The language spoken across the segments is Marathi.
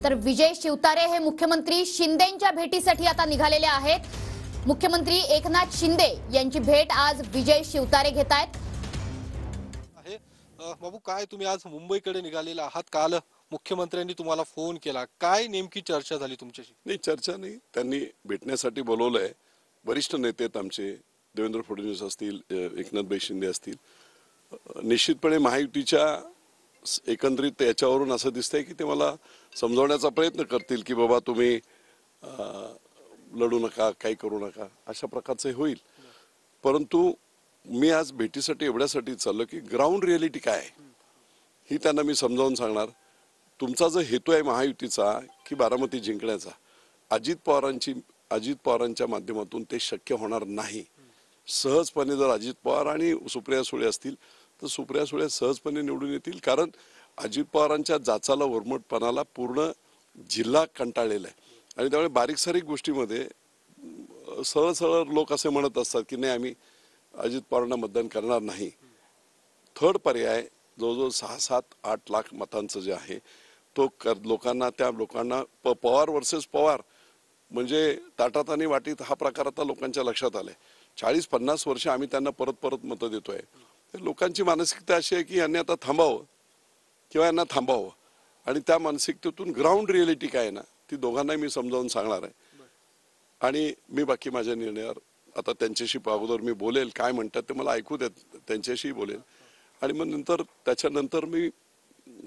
तर विजय शिवतारे हे मुख्यमंत्री शिंदेंच्या भेटीसाठी आता निघालेले आहेत। मुख्यमंत्री एकनाथ शिंदे यांची भेट आज विजय शिवतारे घेतायत। बाबू, काय तुम्ही आज मुंबईकडे निघालेला आहात? काल मुख्यमंत्र्यांनी तुम्हाला फोन केला, काय नेमकी चर्चा झाली तुमच्याशी? नाही, चर्चा नाही, त्यांनी भेटण्यासाठी बोलवलंय। वरिष्ठ नेते आहेत आमचे, देवेंद्र फडणवीस असतील, एकनाथभाई शिंदे असतील। निश्चितपणे महायुतीच्या एकंदरीत याच्यावरून असं दिसतंय की ते मला समजावण्याचा प्रयत्न करतील की बाबा तुम्ही लढू नका, काही करू नका, अशा प्रकारचे होईल। परंतु मी आज भेटीसाठी एवढ्यासाठी चाललो की ग्राउंड रियालिटी काय आहे ही त्यांना मी समजावून सांगणार। तुमचा जो हेतू आहे महायुतीचा की बारामती जिंकण्याचा, अजित पवारांच्या माध्यमातून ते शक्य होणार नाही। सहजपणे जर अजित पवार आणि सुप्रिया सुळे असतील तर सुप्रिया सुळे सहजपणे निवडून येतील, कारण अजित पवारांच्या जाचाला वरमटपणाला पूर्ण जिल्हा कंटाळलेला आहे। आणि त्यामुळे बारीक सारीक गोष्टीमध्ये सरळ सरळ लोक असे म्हणत असतात की नाही, आम्ही अजित पवारांना मतदान करणार नाही। थर्ड पर्याय जवळजवळ 6-7-8 लाख मतांचं जे आहे तो त्या लोकांना पवार वर्सेस पवार म्हणजे ताटात आणि वाटीत हा प्रकार आता लोकांच्या लक्षात आलाय। 40-50 वर्ष आम्ही त्यांना परत परत मतं देतोय। लोकांची मानसिकता अशी आहे की यांनी आता थांबावं किंवा यांना थांबावं, आणि त्या मानसिकतेतून ग्राउंड रियालिटी काय आहे ना ती दोघांनाही मी समजावून सांगणार आहे। आणि मी बाकी माझ्या निर्णयावर आता त्यांच्याशी अगोदर मी बोलेल, काय म्हणतात ते मला ऐकू देत, त्यांच्याशी बोलेल, आणि मग त्याच्यानंतर मी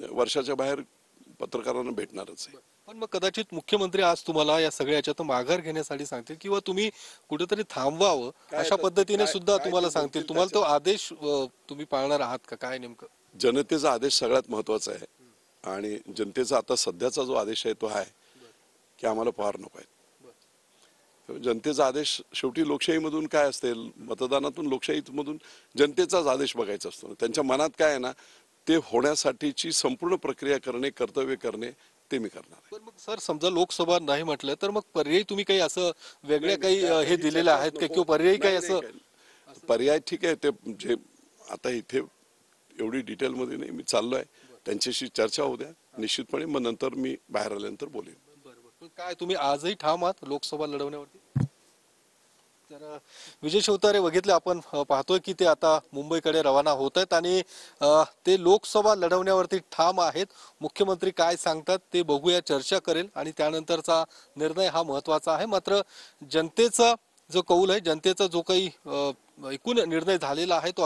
वर्षाच्या बाहेर पत्रकारांना भेटणारच आहे। पण मग कदाचित मुख्यमंत्री आज तुम्हाला या सगळ्याच्यातून माघार घेण्यासाठी सांगतील किंवा तुम्ही कुठेतरी थांबवावं अशा पद्धतीने सुद्धा तुम्हाला सांगतील। तुम्हाला तो आदेश तुम्ही पाळणार आहात का? काय नेमकं? जनतेचा आदेश सगळ्यात महत्वाचा आहे, आणि जनतेचा आता सध्याचा जो आदेश आहे तो आहे की आम्हाला पवार नको आहेत। जनतेचा आदेश शेवटी लोकशाहीमधून काय असते, मतदानातून लोकशाहीमधून जनतेचाच आदेश बघायचा असतो। त्यांच्या मनात काय आहे ना ते होण्यासाठीची संपूर्ण प्रक्रिया करणे, कर्तव्य करणे, ते मी करणार आहे। पण मग सर, समजा लोकसभा नाही म्हटलं तर मग पर्यायी तुम्ही काही असं वेगळ्या काही हे दिलेले आहेत का, किंवा पर्यायी काही असं? पर्याय ठीक आहे, ते जे आता इथे एवढी डिटेलमध्ये नाही, मी चाललोय, त्यांच्याशी चर्चा होऊ द्या निश्चितपणे, मग नंतर मी बाहेर आल्यानंतर बोलेन। काय तुम्ही आजही ठाम आहात लोकसभा लढवण्यावरती? तर विजय शिवतारे बघितले आपण, पाहतोय की ते आता मुंबईकडे रवाना होत आहेत आणि ते लोकसभा लढवण्यावरती ठाम आहेत। मुख्यमंत्री काय सांगतात ते बघूया, चर्चा करेल आणि त्यानंतरचा निर्णय हा महत्वाचा आहे। मात्र जनतेचा जो कौल आहे, जनतेचा जो काही एकूण निर्णय झालेला आहे तो